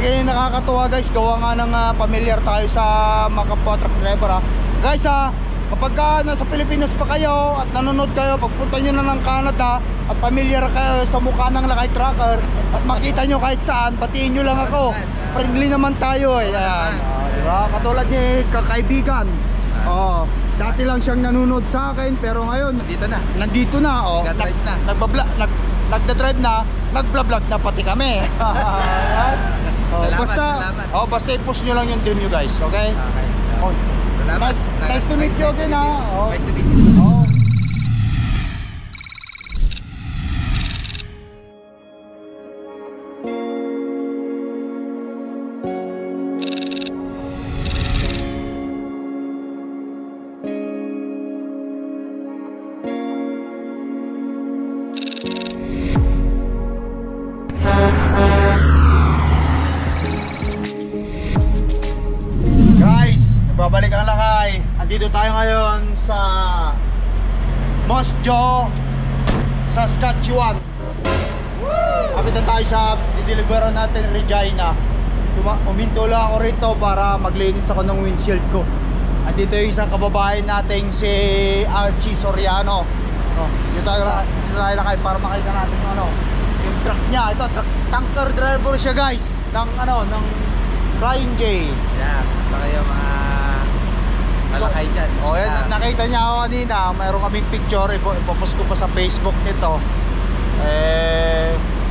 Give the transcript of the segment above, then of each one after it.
Kaya nakakatuwa guys, gawa nga ng familiar tayo sa mga kapwa truck driver Guys kapag nasa Pilipinas pa kayo at nanonood kayo, pagpunta nyo na ng Canada at familiar kayo sa mukha ng lakay trucker at makita nyo kahit saan, batiin nyo lang ako. Friendly naman tayo Ayan. Diba? Katulad ni kakaibigan. Dati lang siyang nanonood sa akin, pero ngayon nandito na. Nagda-drive na, nagblog na pati kami. Basta i-push nyo lang yung dream nyo guys, okay? Nice to meet you again Nice to meet you. Babalik ang lakay. Andito tayo ngayon sa Moss Jaw, Saskatchewan. Kapit na tayo sa dideliveran natin Regina. Uminto lang ako rito para maglinis ako ng windshield ko. Andito yung isang kababayan natin si Archie Soriano. Dito tayo lakay para makita natin yung truck niya. Ito, tanker driver siya guys ng Flying J. Yeah, basta kayo mga malakay dyan. Nakita niya ako kanina. Mayroon kaming picture, ipopost ko pa sa Facebook nito.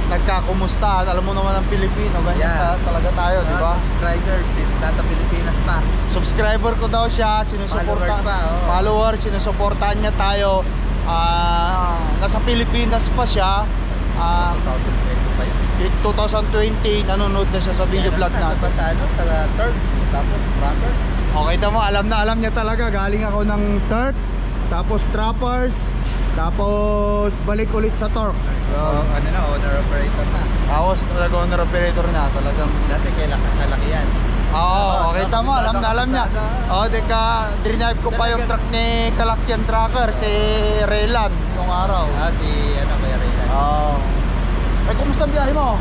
Nagkakumusta. Alam mo naman ang Pilipino, ganyan talaga tayo, di ba? Subscribers, since nasa Pilipinas pa. Subscriber ko daw siya, followers, sinusuportahan niya tayo. Nasa Pilipinas pa siya. 2020 nanonood na siya sa video vlog natin. Sa third, tapos trappers. Okay, tama, alam niya talaga. Galing ako ng third, tapos trappers, tapos balik ulit sa torque. Owner operator na. Tapos talaga owner operator na talagang. Dati kalakihan. Okay, tama, alam niya. Drive ko pa yung truck ni Kalakyan Trucker, si Relan nung araw. Si Kuya Relan. Kumusta ang biyahe mo?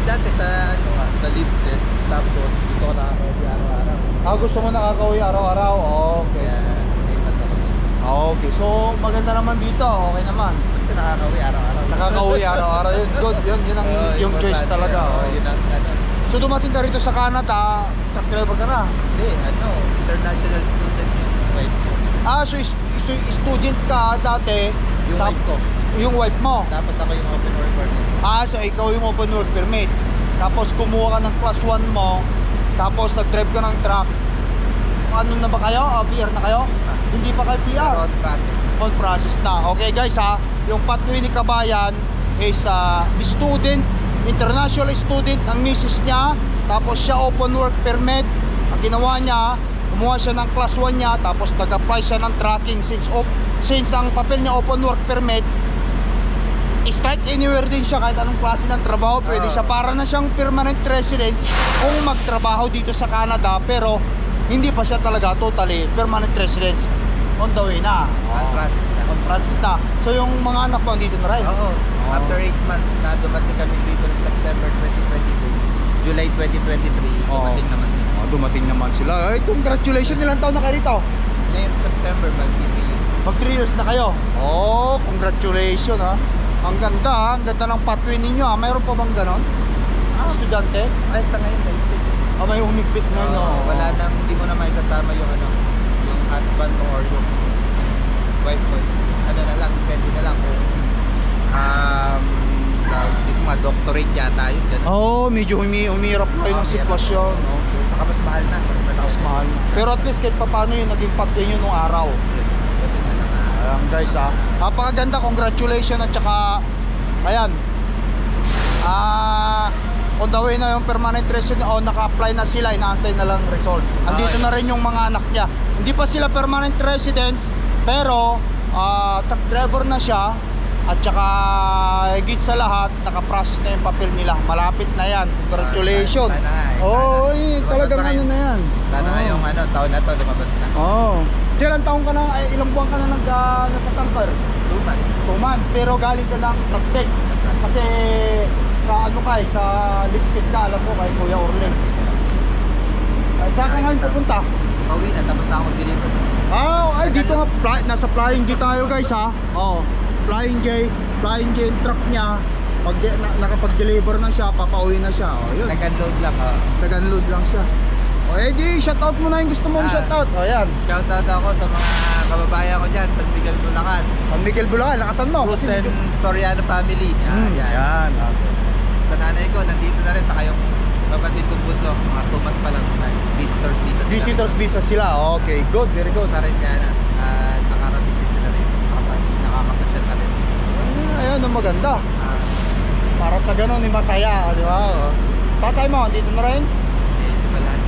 Dati sa Lipset, tapos gusto ko nakakauwi araw-araw. Gusto mo nakakauwi araw-araw? Okay. Okay, so maganda naman dito, okay naman. Basta nakakauwi araw-araw. Nakakauwi araw-araw, yun good, yun ang yung choice talaga. Yun ang So dumating ka rito sa Canada, truck driver ka na? Hindi, international student yung wife ko. So student ka dati? Yung wife ko. Yung wife mo? Tapos ako yung open work permit. So ikaw yung open work permit. Tapos kumuha ka ng class 1 mo. Tapos nag-drive ka ng truck. Ano na ba kayo? PR na kayo? Hindi pa kayo PR? On process na. Okay guys yung pathway ni Kabayan is student, international student ang misis niya. Tapos siya open work permit. Ang ginawa niya, kumuha siya ng class 1 niya. Tapos nag-apply siya ng tracking since ang papel niya open work permit, straight anywhere din siya, kahit anong klase ng trabaho pwede siya. Para na siyang permanent residence kung magtrabaho dito sa Canada, pero hindi pa siya talaga totally permanent residence. On the way na. On process na. So yung mga anak mo dito na rin? After 8 months na dumating kami dito ng September 2022, July 2023 dumating naman sila. Dumating naman sila. Congratulations, ilang taon na kayo rito? Ngayong September mag 3 years. Mag 3 years na kayo? Congratulations Ang ganda ng pathway ninyo Mayroon pa bang ganon? Estudyante? Sa ngayon mahigpit. May humigpit na wala nang, hindi mo na maisasama yung yung husband mo or yung wife mo. Na lang, depende na lang kung mga doctorate yata yun. Medyo humirap na yung sitwasyon. Saka mas mahal na. Mas mahal. Pero at least kahit paano yung naging pathway nyo nung araw. Ayan guys napakaganda, congratulations. At saka ayan on the way na yung permanent resident naka-apply na sila, inaantay na lang result. Andito na rin yung mga anak niya. Hindi pa sila permanent residents, pero truck driver na siya. At saka higit sa lahat, naka-process na yung papel nila. Malapit na yan, congratulations. Talagang na yan. Sana ngayong taon na to lumabas na. Ilang taon ka na, ilang buwan ka na nasa tanker? 2 months. 2 months, pero galing ka ng truck tech. Kasi sa ano ka sa Lipsit ka, alam ko kay Kuya Orlen. Saan ka ngayon pupunta? Pauwi na, tapos na ako deliver. Ay dito nga, nasa Flying J tayo guys ha. Flying J yung truck niya. Pag nakapag-deliver na siya, papauwi na siya. Yun. Nag-unload lang. Nag-unload lang siya. Di shoutout mo na yung gusto mong shoutout. Yan. Shoutout ako sa mga kababayan ko dyan, San Miguel, Bulacan. San Miguel, Bulacan, lakasan mo. Cruz and Soriano family. Yan. Okay. Sa nanay ko, nandito na rin, saka yung kapatid kong bunso, mga 2 months pa lang. Visitors visa. Visitors visa sila. Okay, good, very good. Sa rin yan, nakarating din sila rin. Nakakapasyal na rin. Ayun, ang maganda. Para sa ganun, masaya, di ba? Tatay mo, dito na rin?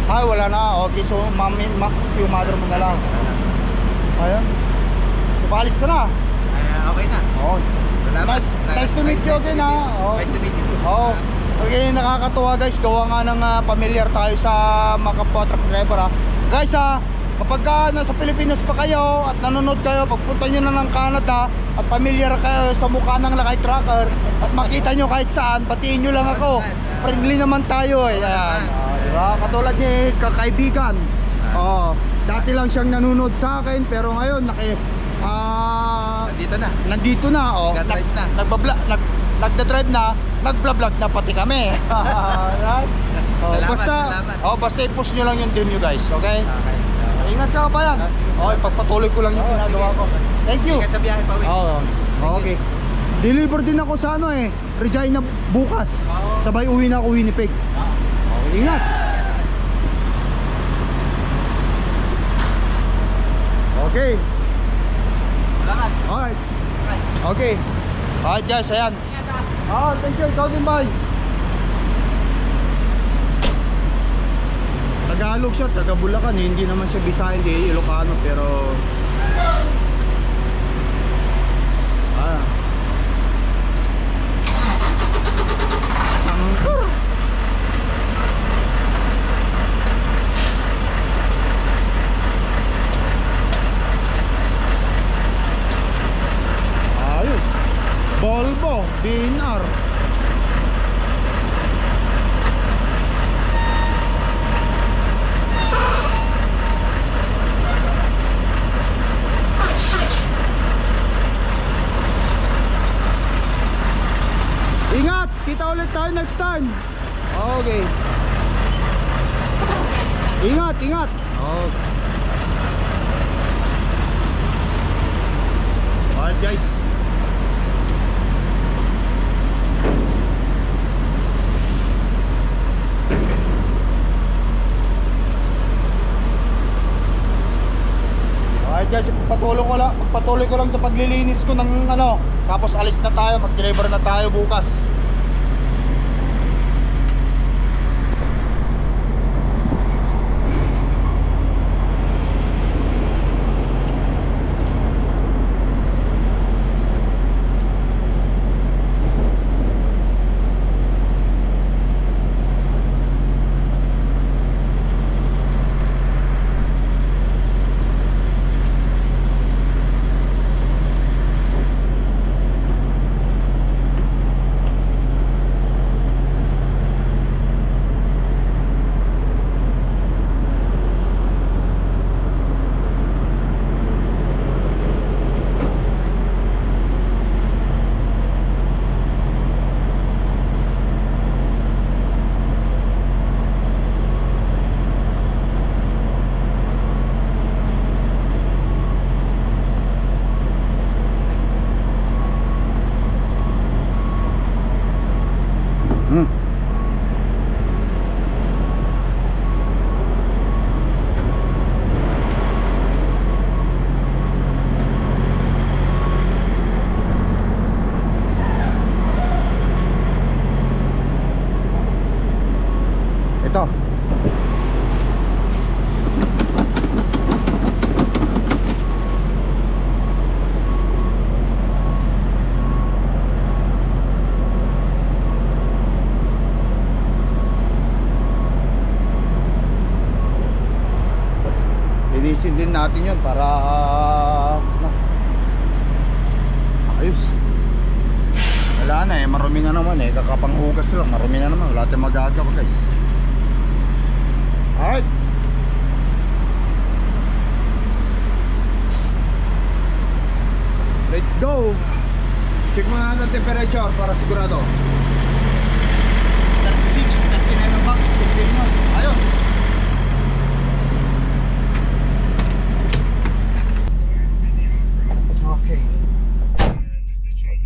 Wala. Wala na. Okay, so yung mother mo na lang. Ayun. So, paalis ka na. Okay na. Salamat. Nice to meet you again ha. Nice to meet you too. Okay, nakakatuwa guys. Gawa nga ng familiar tayo sa mga kapwa truck driver ha. Guys kapag nasa Pilipinas pa kayo at nanonood kayo, pagpunta nyo na ng Canada at familiar kayo sa mukha ng Lakay Trucker at makita nyo kahit saan, batiin nyo lang ako. Friendly naman tayo eh. Ayan. Diba? Katulad ni kakaibigan. Dati lang siyang nanonood sa akin, pero ngayon nandito na. Nag-drive na. Nagda-drive na, nagblog na pati kami. Right? Basta i-push nyo lang yung dream nyo guys, okay? Ingat ka pa yan. Okay, pagpatuloy ko lang yung ginagawa ko. Thank you. Ingat sa biyahe pa, okay. Deliver din ako sa Regina bukas. Sabay uwi na ako Winnipeg. Okay, ingat. Okay. Salamat. Alright. Okay. Alright guys, ayan. Thank you. Ikaw din, bye. Tagalog siya, taga Bulacan. Hindi naman siya Bisaya, hindi Ilocano, pero ayos. Volvo DNR. Ingat, kita ulit tayo next time. Okay. Ingat. Okay. Alright guys. Alright guys, pagpatuloy ko lang 'tong paglilinis ko ng tapos alis na tayo, mag-deliver na tayo bukas. Ito. Linisin din natin yun para ayos. Wala na eh, marumi na naman eh. Kakapanghugas lang, marumi na naman. Wala tayong magagawa guys. Alright. Let's go. Check muna natin temperature para sigurado. 36, 39 ang max, continuous. Ayos. Okay.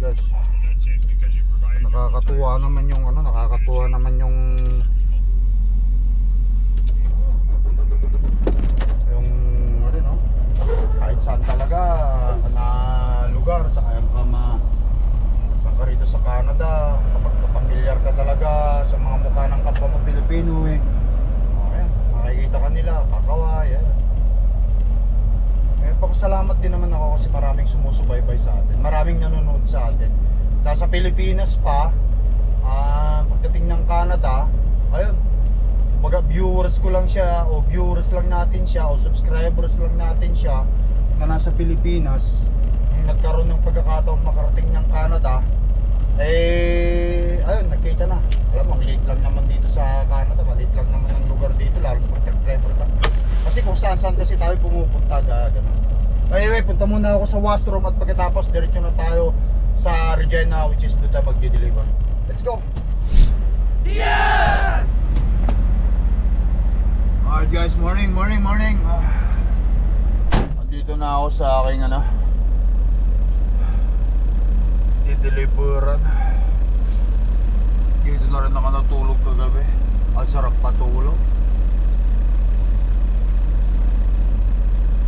Guys, nakakatuwa naman yung ano, nakakatuwa naman yung ano no, kahit saan talaga na lugar sa kayang ka rito sa Canada, kapag kapamilyar ka talaga sa mga mukha ng kapwa mo Pilipino eh, ayan, makikita ka nila, kakaway, ayan. Papasalamat din naman ako kasi maraming sumusubaybay sa atin, maraming nanonood sa atin. Nasa Pilipinas pa, pagdating ng Canada, ayun, baga viewers ko lang siya, o viewers lang natin siya, o subscribers lang natin siya na nasa Pilipinas. Yung nagkaroon ng pagkakataon makarating ng Canada, ayun, nakita na. Alam mo, maliit lang naman dito sa Canada, maliit lang naman ang lugar dito, lalo pag truck-driver ka. Kasi kung saan-saan kasi tayo pumupunta, gano'n. Anyway, punta muna ako sa washroom at pagkatapos diretso na tayo sa Regina, which is doon tayo mag-deliver. Let's go! Yes! Alright guys, morning. Dito na ako sa aking dideliveran. Dito na rin ako natulog kagabi. Ang sarap patulog.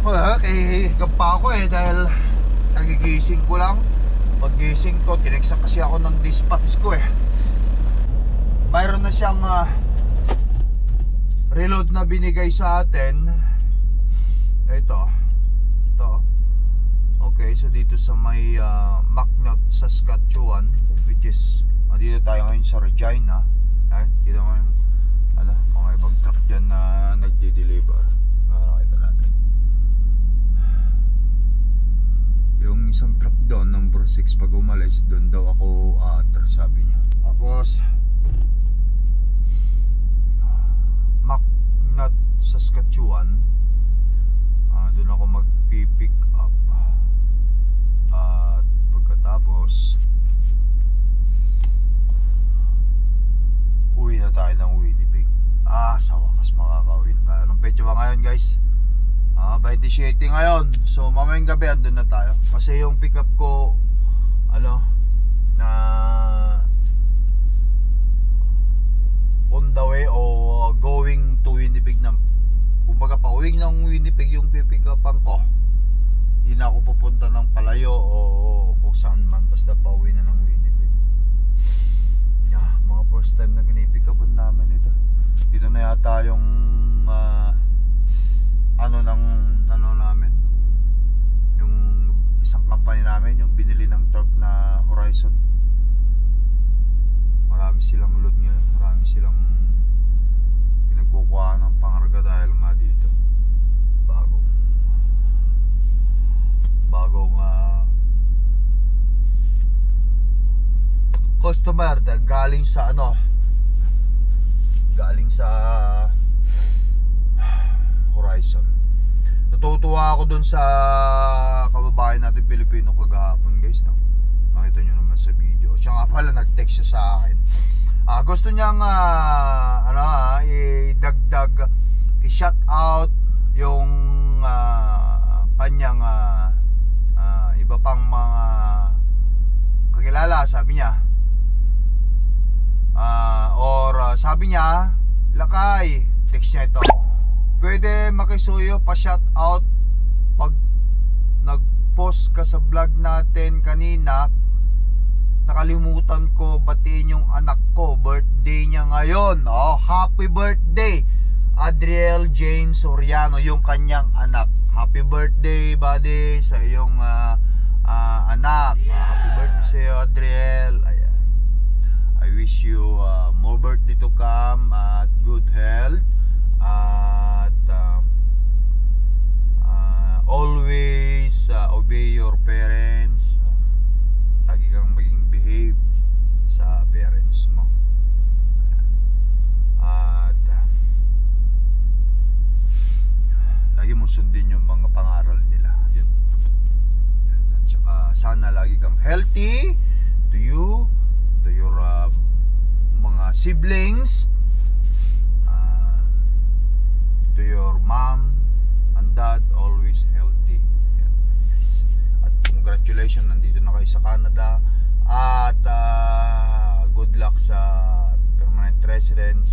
Wala, hihigap pa ako eh dahil nagigising ko lang. Paggising ko, tineksa kasi ako ng dispatch ko eh. Mayroon na siyang reload na binigay sa atin. Ito. Okay, so dito sa may Macnot, Saskatchewan, which is dito tayo ngayon sa Regina. Ay, kita mo yung mga ibang truck dyan na nagde-deliver. Nakita natin yung isang truck doon, number 6, pag umalis doon daw ako atras, sabi niya. Tapos Macnot, Saskatchewan, doon ako mag-pick up. At pagkatapos uwi na tayo ng Winnipeg. Sa wakas makakauwi na tayo. Anong petsa ba ngayon guys? 27 ngayon. So mamayang gabi andun na tayo. Kasi yung pick up ko na on the way o going to Winnipeg na. Kumbaga pa uwing ng Winnipeg yung pipick upan ko. Hindi na ako pupunta ng Palayo o kung saan man, basta pauwi na ng Winnipeg. Mga first time na pinipick upan namin ito. Dito na yata yung namin, yung isang company namin, yung binili ng turf na Horizon. Marami silang load ngayon, marami silang pinagkukuha ng pangarga dahil nga dito bagong customer galing sa Horizon. Natutuwa ako dun sa kababayan natin Pilipino kagahapon guys, no? Nakita nyo naman sa video. Siya nga pala nag-text siya sa akin. Gusto niyang idagdag, i-shout out yung kanyang iba pang mga kakilala, sabi niya. Sabi niya, Lakay, text niya ito, pwede makisuyo pa shout out pag nag-post ka sa vlog natin kanina. Nakalimutan ko batiin yung anak ko, birthday niya ngayon. Happy birthday Adriel Jane Soriano, yung kanyang anak. Happy birthday buddy sa iyong anak. Happy birthday sa iyo Adriel. Ayan. I wish you more birthday to come at good health at always obey your parents. Lagi kang maging behave sundin yung mga pangaral nila. Yun. At saka sana lagi kang healthy to you, to your mga siblings, to your mom and dad, always healthy. Yan, guys. At congratulations, nandito na kayo sa Canada. At good luck sa permanent residence.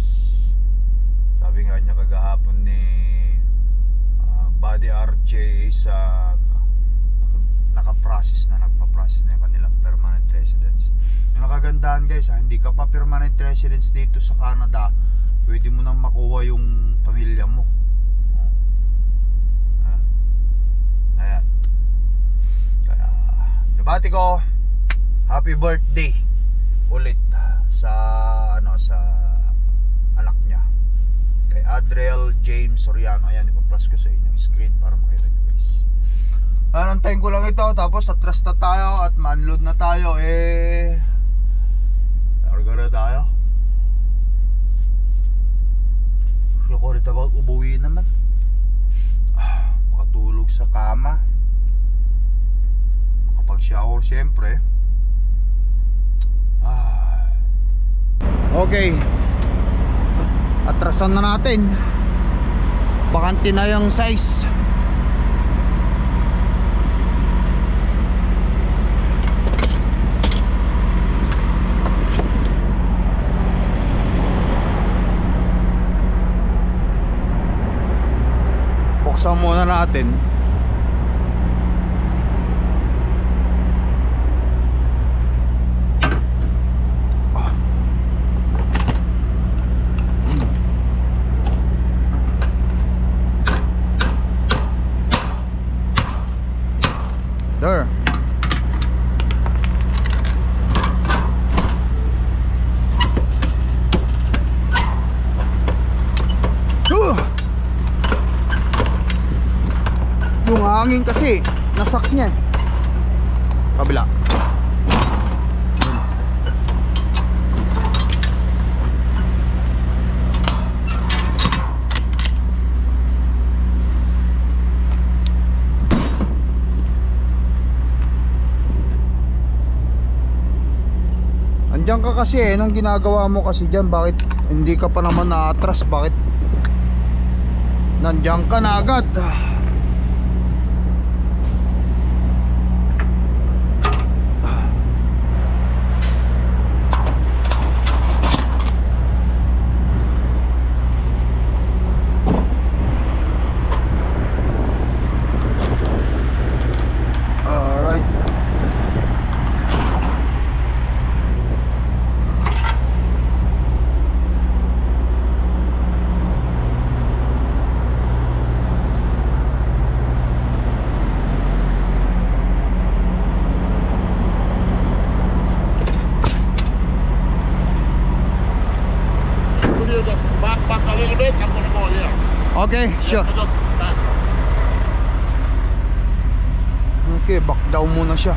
Sabi nga niya kagahapon ni Buddy RJ is nagpa-process na yung kanilang permanent residence. Yung nakagandahan guys, hindi ka pa permanent residence dito sa Canada, pwede mo nang makuha yung pamilya mo. Ayan. Kaya binabati ko happy birthday ulit sa sa anak niya, kay Adriel James Soriano. Ayan, ipa-plus ko sa inyong screen para makita nyo guys. Anantayin ko lang ito, tapos atras na tayo at ma-unload na tayo. Larga na tayo. Ako rin about ubuwi naman. Makatulog sa kama, makapag-shower syempre. Okay, atrasan na natin. Bakante na yung size. Buksan muna natin. There. Yung hangin kasi nasak niya. Kabila. Andiyan ka kasi nung ginagawa mo kasi dyan, bakit hindi ka pa naman na-atras? Bakit nandiyan ka na agad? Okay, sure. Okay, back down muna siya.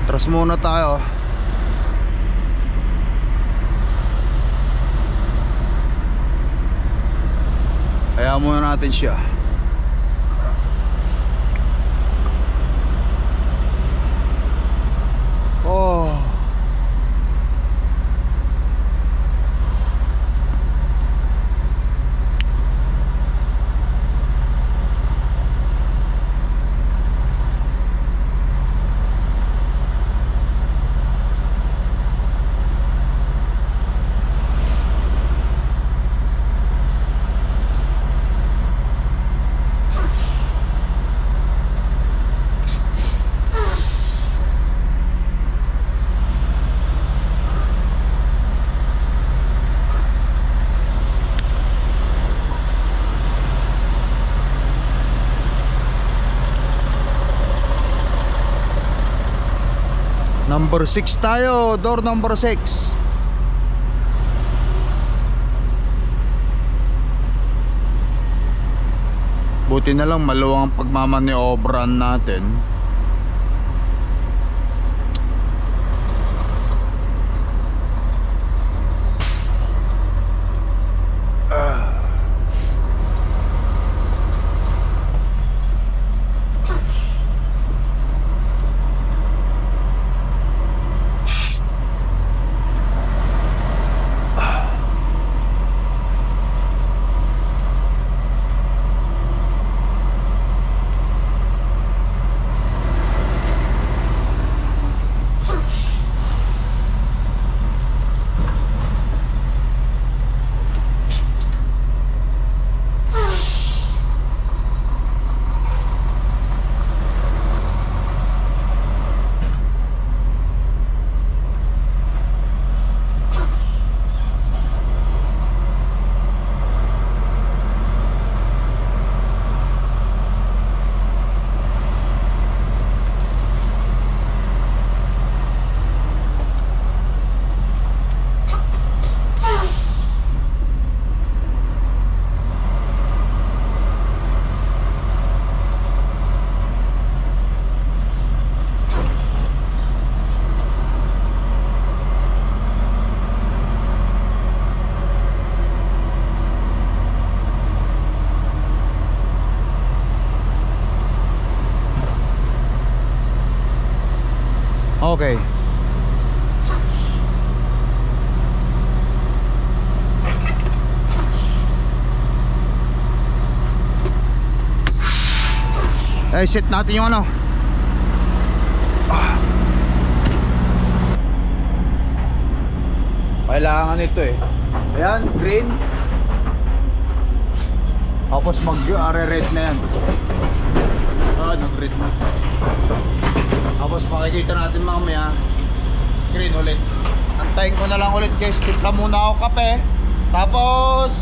Tras muna tayo. Kaya muna natin siya. Oh. Number 6 tayo, door number 6. Buti na lang maluwang ang pagmamaniobran natin. Okay. Ay, set natin yung ano. Kailangan ito eh. Ayan, green. Tapos mag-red na yan. Nag-red na. Tapos makikita natin mamaya green ulit. Antayin ko na lang ulit guys. Timpla muna ako kape. Tapos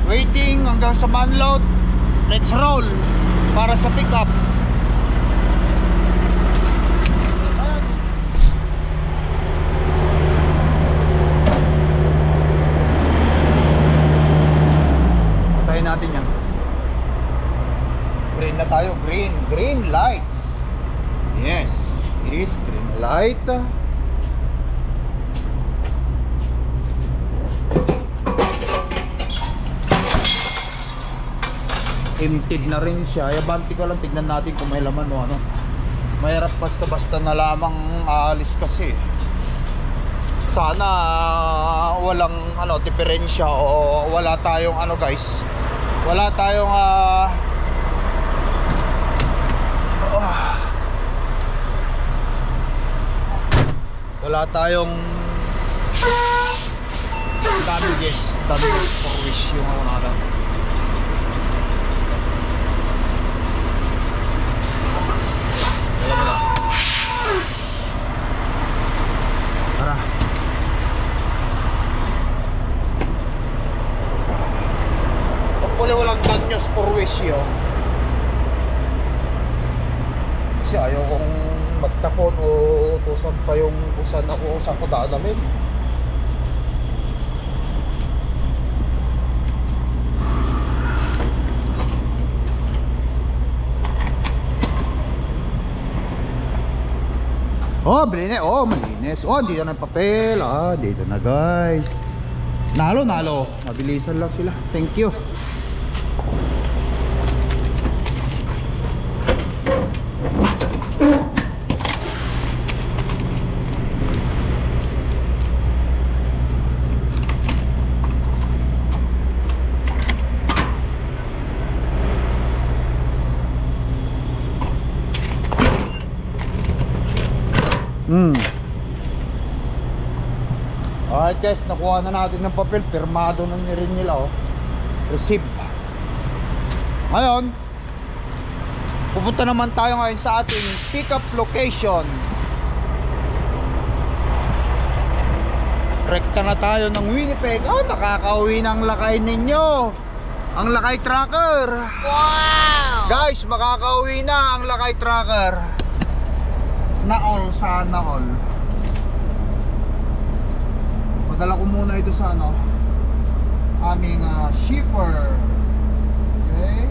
waiting hanggang sa manload. Let's roll para sa pickup. Patayin natin yan. Green na tayo. Green lights. Yes, it is green light. Emptied na rin siya. Yabanti ko lang, tignan natin kung may laman o ano. Mahirap basta-basta na lamang aalis kasi. Sana walang ano, diferensya o wala tayong ano guys. Wala tayong wala tayong damages for wish yung ano natin. Tara. Hopefully walang danyos for wish yun. Kasi ayaw kong magtapon o utusan pa yung kung saan ko dadalhin. Oh, malinis. Oh, malinis. Oh, dito na yung papel. Dito na guys. Nalo. Mabilisan lang sila. Thank you. Alright guys, nakuha na natin ng papel. Pirmado na rin nila receive. Ngayon pupunta naman tayo ngayon sa ating pickup location. Rekta na tayo ng Winnipeg. Nakakauwi ng lakay ninyo. Ang lakay tracker. Wow! Guys, makakauwi na ang lakay tracker. Na-all, sana all. Padala ko muna ito sa ano, aming shipper. Okay.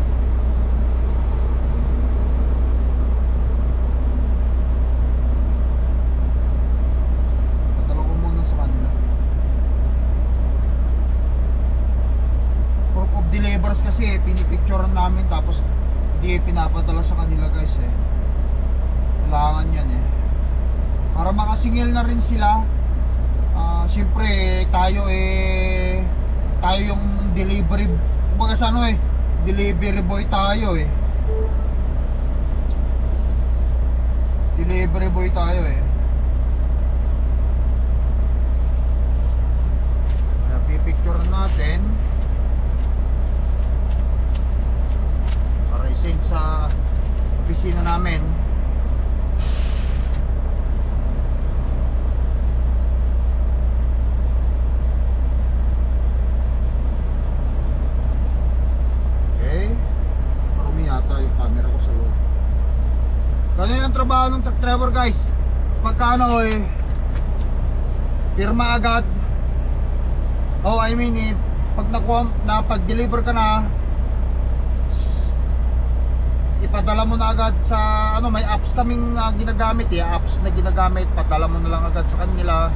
Padala ko muna sa kanila. Proof of delivers kasi pinipicturean namin tapos hindi pinapadala sa kanila guys Kailangan yan para makasingil na rin sila. Siyempre tayo tayo yung delivery, kumbaga sa ano delivery boy tayo delivery boy tayo kaya pipicture natin para i-send sa opisina namin. Ganyan ang trabaho ng truck driver guys. Pagkano pirma agad. Pag pag-deliver ka na, ipadala mo na agad sa may apps kaming ginagamit apps na ginagamit, padala mo na lang agad sa kanila.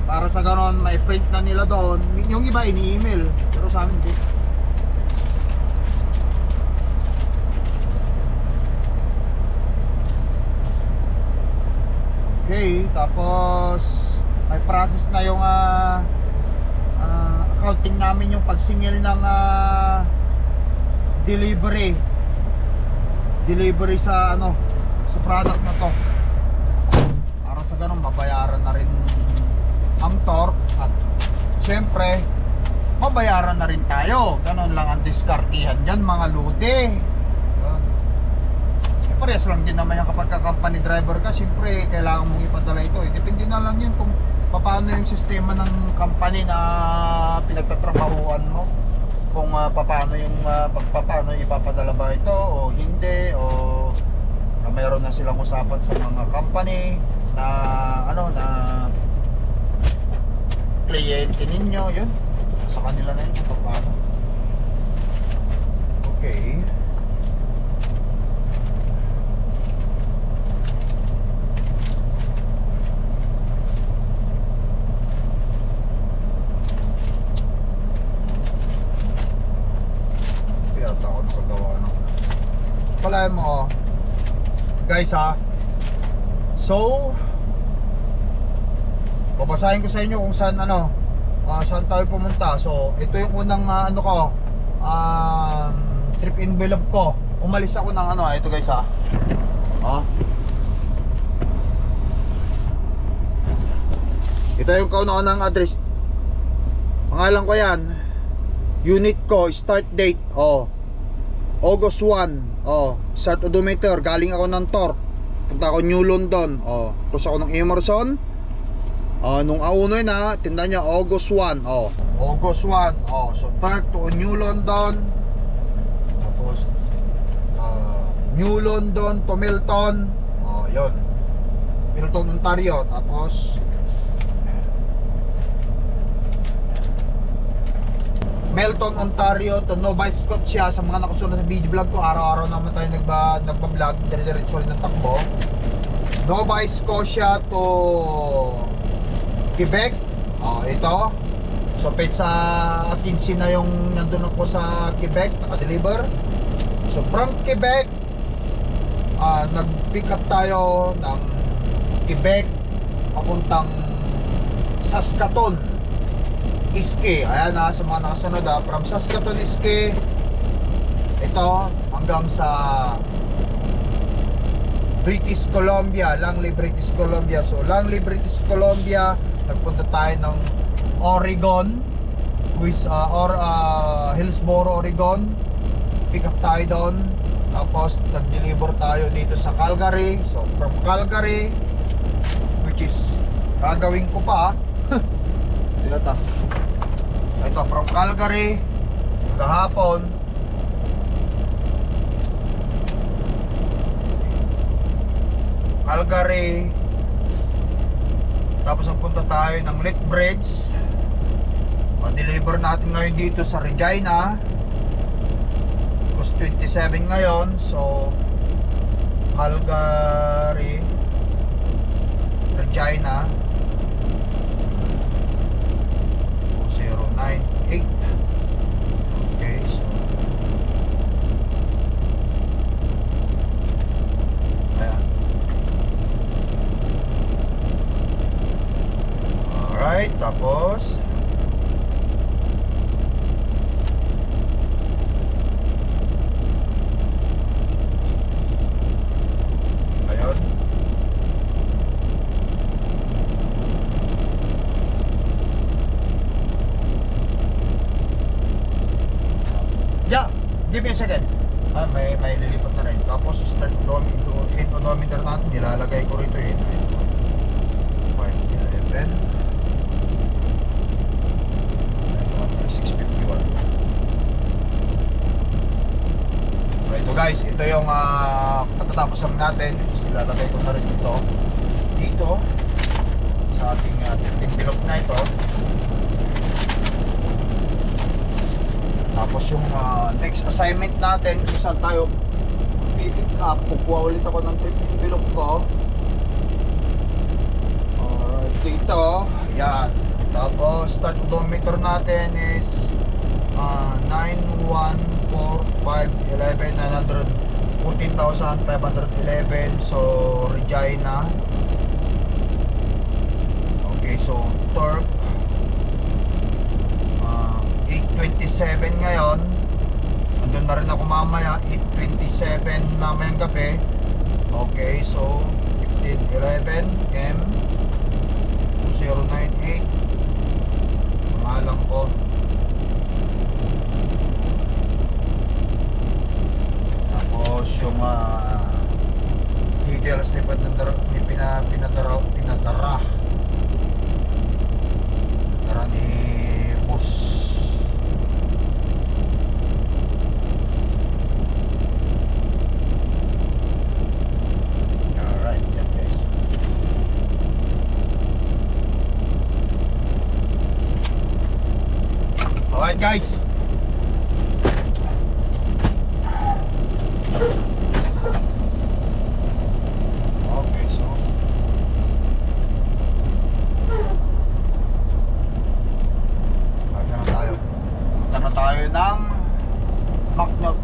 Para sa ganon, may print na nila doon. Yung iba ini-email, pero sa amin hindi. Tapos may process na yung accounting namin, yung pagsingil ng delivery sa sa product na to, para sa ganun mabayaran na rin ang torque at syempre mabayaran na rin tayo. Ganun lang ang diskartihan dyan, mga lode. Parehas lang din naman yung kapag company driver ka, siyempre kailangan mong ipadala ito. Depende na lang yun kung paano yung sistema ng company na pinagtatrabahuan mo, kung paano ipapadala ba ito o hindi, o mayroon na silang usapan sa mga company na na kliyente ninyo. Yun, sa kanila na yun kung paano. Okay. Palayan mo guys so babasahin ko sa inyo kung saan saan tayo pumunta. So ito yung unang trip envelope ko. Umalis ako ng ito guys ito yung kauna-unang address, pangalan ko yan, unit ko, start date August 1. Start odometer, galing ako ng torque, punta ako New London. Tapos ako ng Emerson. Nung aunoy na, tinda niya August 1. August 1. So torque to New London. Tapos New London to Milton. Yun, Milton, Ontario. Tapos Milton, Ontario to Nova Scotia. Sa mga nakasunod sa video vlog ko, araw-araw naman tayo nagpa-vlog, dire-diretso rin ng takbo. Nova Scotia to Quebec. Ito. So page sa 15 na yung nandun ako sa Quebec, naka-deliver. So from Quebec, nag-pick up tayo ng Quebec papuntang Saskatoon Iski. Ayan sa mga nakasunod from Saskatoon Iski, ito hanggang sa British Columbia, Langley, British Columbia. So Langley, British Columbia, nagpunta tayo ng Oregon, Hillsboro, Oregon. Pick up tayo doon. Tapos nag-deliver tayo dito sa Calgary. So from Calgary, which is gagawin ko pa ito from Calgary kahapon, Calgary, tapos nagpunta tayo ng Lethbridge. Pa-deliver natin ngayon dito sa Regina, August 27 ngayon. So Calgary, Regina 098. Okay, so ayan. Alright, tapos ayun. Give me a second. May lilipat na rin. Tapos start odometer natin, nilalagay ko rito yun. 511 651. Ito guys, ito yung katatapos natin. Nilalagay ko na rin dito sa ating envelope na ito. Tapos yung next assignment natin, kung saan tayo pick up, kukuha ulit ako ng trip envelope ko. Alright, dito, yan. Tapos start odometer natin is 14,511. So Regina Okay, so torque 827 ngayon. Andun na rin ako mamaya, 827 mamayang gabi. Okay, so 1511 M 2098 pangalan ko. Tapos yung details ni pinadara ni boss. Alright, yan guys. Alright guys, okay, so punta na tayo ng Macnog,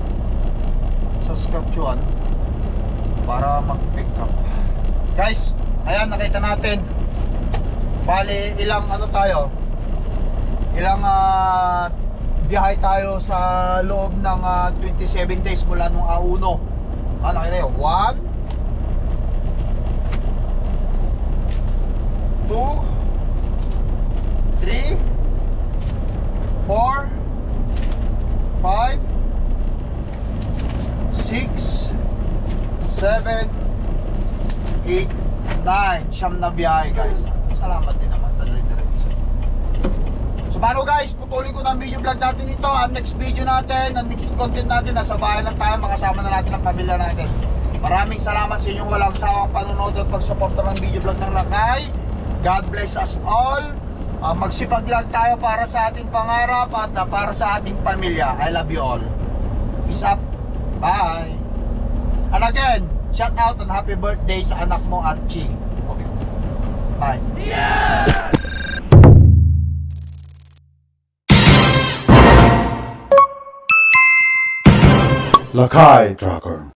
Saskatchewan para mag-pick up. Guys, ayan, nakita natin bali ilang ano tayo, ilang biyahe tayo sa loob ng 27 days mula nung A1. Nakita nyo, 1 2 3 4 5 6 7 8 9, siyam na biyahe guys. Salamat din naman, tuloy-diretso. So paano guys, putulin ko na ang video vlog natin ito. Ang next video natin, ang next content natin, nasa bahay lang tayo, makasama na natin ang pamilya natin. Maraming salamat sa inyong walang sawang panonood at pagsuporta ng video vlog ng Lakay. God bless us all. Magsipag lang tayo para sa ating pangarap at para sa ating pamilya. I love you all. Peace up. Bye. And again, shout out and happy birthday sa anak mo, Archie. Okay. Bye. Yeah! Lakay Tracker.